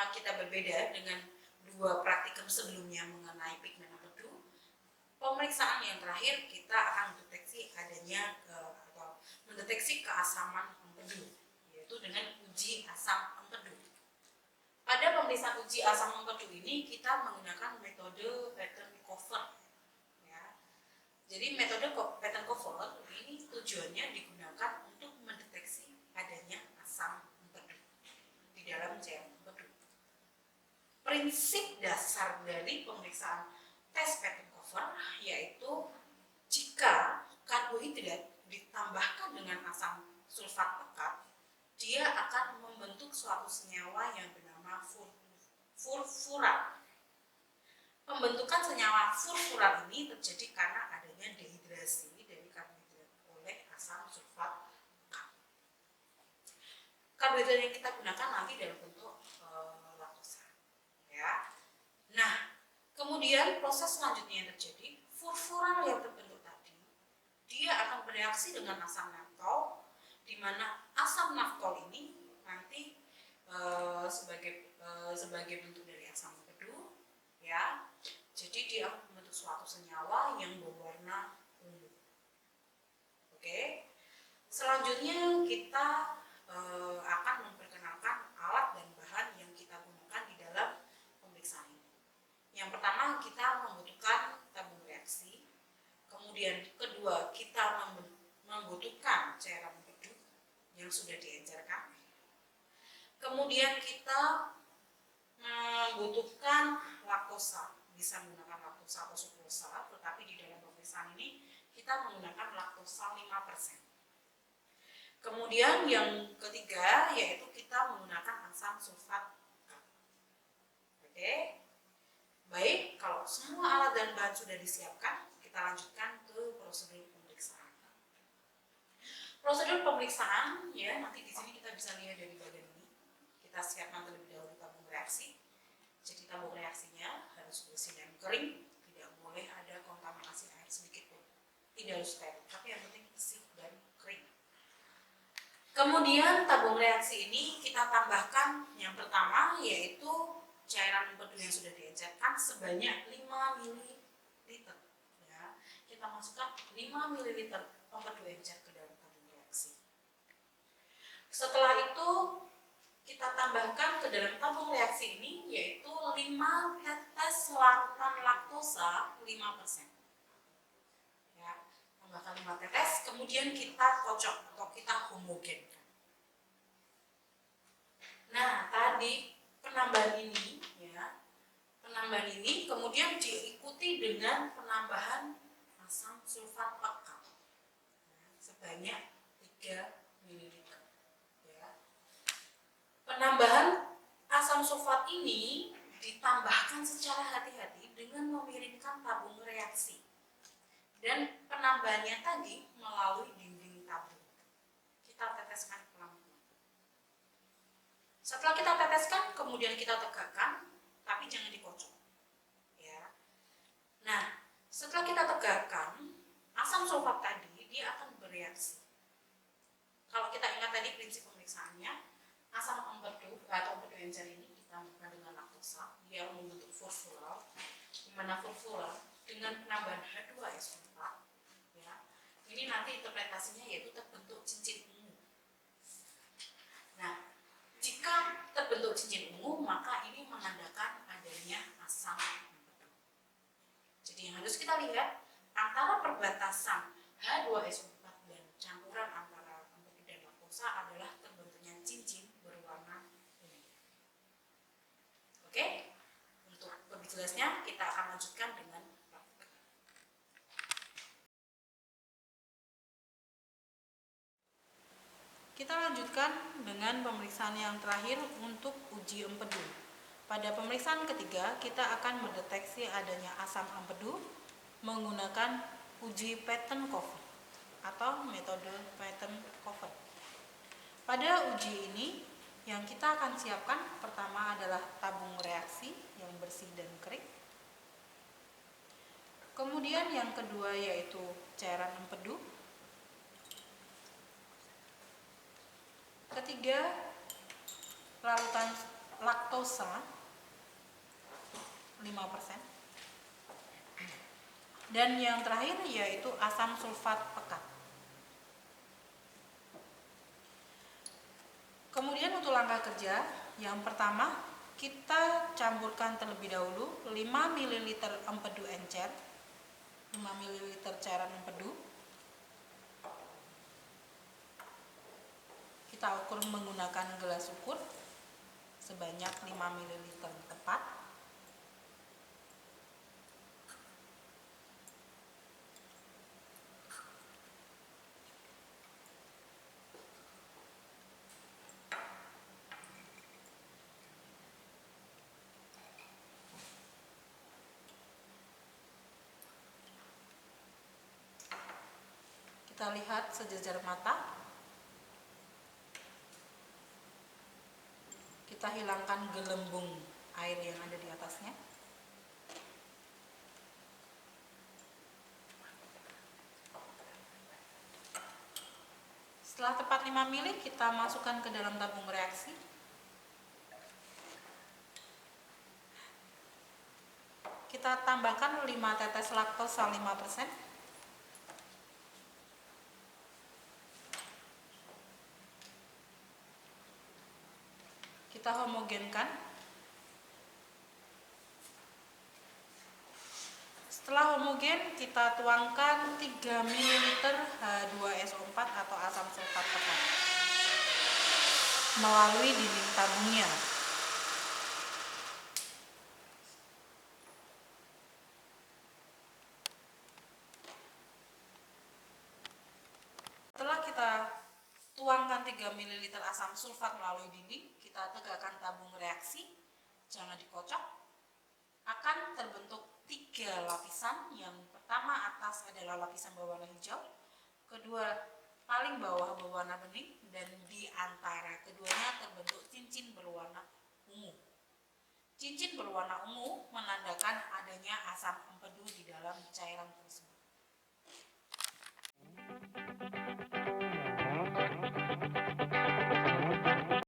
Kenapa kita berbeda dengan dua praktikum sebelumnya mengenai pigmen empedu? Pemeriksaan yang terakhir kita akan mendeteksi adanya atau mendeteksi keasaman empedu, yaitu dengan uji asam empedu. Pada pemeriksaan uji asam empedu ini kita menggunakan metode pattern cover. Ya. Jadi metode pattern cover ini tujuannya digunakan untuk mendeteksi adanya asam empedu di dalam cairan empedu. Prinsip dasar dari pemeriksaan tes pattern cover yaitu jika karbohidrat ditambahkan dengan asam sulfat pekat, dia akan membentuk suatu senyawa yang bernama furfurat. Pembentukan senyawa furfurat ini terjadi karena adanya dehidrasi dari karbohidrat oleh asam sulfat pekat. Karbohidrat yang kita gunakan nanti dalam bentuk laktosa. Ya. Nah, kemudian proses selanjutnya yang terjadi, furfural yang terbentuk tadi, dia akan bereaksi dengan asam naftol, di mana asam naftol ini nanti sebagai bentuk dari asam empedu, ya. Jadi dia membentuk suatu senyawa yang berwarna ungu. Oke. Selanjutnya kita akan memperkenalkan alat dan bahan yang kita gunakan di dalam pemeriksaan ini. Yang pertama kita membutuhkan tabung reaksi. Kemudian kedua kita membutuhkan cairan empedu yang sudah diencerkan. Kemudian kita membutuhkan laktosa, bisa menggunakan laktosa atau sukrosa, tetapi di dalam pemeriksaan ini kita menggunakan laktosa 5%. Kemudian yang ketiga yaitu kita menggunakan asam sulfat. Oke. Baik, kalau semua alat dan bahan sudah disiapkan, kita lanjutkan ke prosedur pemeriksaan. Prosedur pemeriksaan ya, nanti di sini kita bisa lihat dari bagian ini. Kita siapkan terlebih dahulu tabung reaksi. Jadi tabung reaksinya harus bersih dan kering, tidak boleh ada kontaminasi air sedikit pun. Tidak harus steril, tapi yang penting bersih dan kering. Kemudian tabung reaksi ini kita tambahkan yang pertama yaitu cairan empedu yang sudah diencerkan sebanyak 5 ml. Ya, kita masukkan 5 ml empedu encer ke dalam tabung reaksi. Setelah itu kita tambahkan ke dalam tabung reaksi ini yaitu 5 tetes larutan laktosa 5%. Ya, tambahkan 5 tetes, kemudian kita kocok atau kita homogenkan. Nah, tadi penambahan ini ya, penambahan ini kemudian diikuti dengan penambahan asam sulfat pekat sebanyak 3 ml. Penambahan asam sulfat ini ditambahkan secara hati-hati dengan memiringkan tabung reaksi. Dan penambahannya tadi melalui dinding tabung. Kita teteskan pelan-pelan. Setelah kita teteskan, kemudian kita tegakkan, tapi jangan dikocok. Ya. Nah, setelah kita tegakkan, asam sulfat tadi dia akan bereaksi. Kalau kita ingat tadi prinsip pemeriksaannya, asam empedu atau empedu encer ini ditambahkan dengan laktosa, dia membentuk furfural, di mana furfural dengan penambahan H2SO4, ya, ini nanti interpretasinya yaitu terbentuk cincin ungu. Nah, jika terbentuk cincin ungu, maka ini menandakan adanya asam empedu. Jadi yang harus kita lihat antara perbatasan H2SO4 dan campuran antara empedu dan laktosa adalah terbentuknya cincin berwarna ungu. Oke, untuk lebih jelasnya kita akan lanjutkan dengan praktik. Kita lanjutkan dengan pemeriksaan yang terakhir untuk uji empedu. Pada pemeriksaan ketiga, kita akan mendeteksi adanya asam empedu menggunakan uji pattern cover atau metode pattern cover. Pada uji ini, yang kita akan siapkan pertama adalah tabung reaksi yang bersih dan kering. Kemudian yang kedua yaitu cairan empedu. Ketiga, larutan laktosa 5%. Dan yang terakhir yaitu asam sulfat pekat. Kemudian untuk langkah kerja, yang pertama kita campurkan terlebih dahulu 5 ml empedu encer, 5 ml cairan empedu. Kita ukur menggunakan gelas ukur sebanyak 5 ml tepat. Kita lihat sejajar mata. Kita hilangkan gelembung air yang ada di atasnya. Setelah tepat 5 ml, kita masukkan ke dalam tabung reaksi. Kita tambahkan 5 tetes laktosa 5%. Kita homogenkan. Setelah homogen, kita tuangkan 3 ml H2SO4 atau asam sulfat pekat melalui dinding tabungnya. Setelah kita tuangkan 3 ml asam sulfat melalui dinding, kita tegakkan tabung reaksi, jangan dikocok. Akan terbentuk 3 lapisan. Yang pertama atas adalah lapisan berwarna hijau, kedua paling bawah berwarna bening, dan di antara keduanya terbentuk cincin berwarna ungu. Cincin berwarna ungu menandakan adanya asam empedu di dalam cairan tersebut.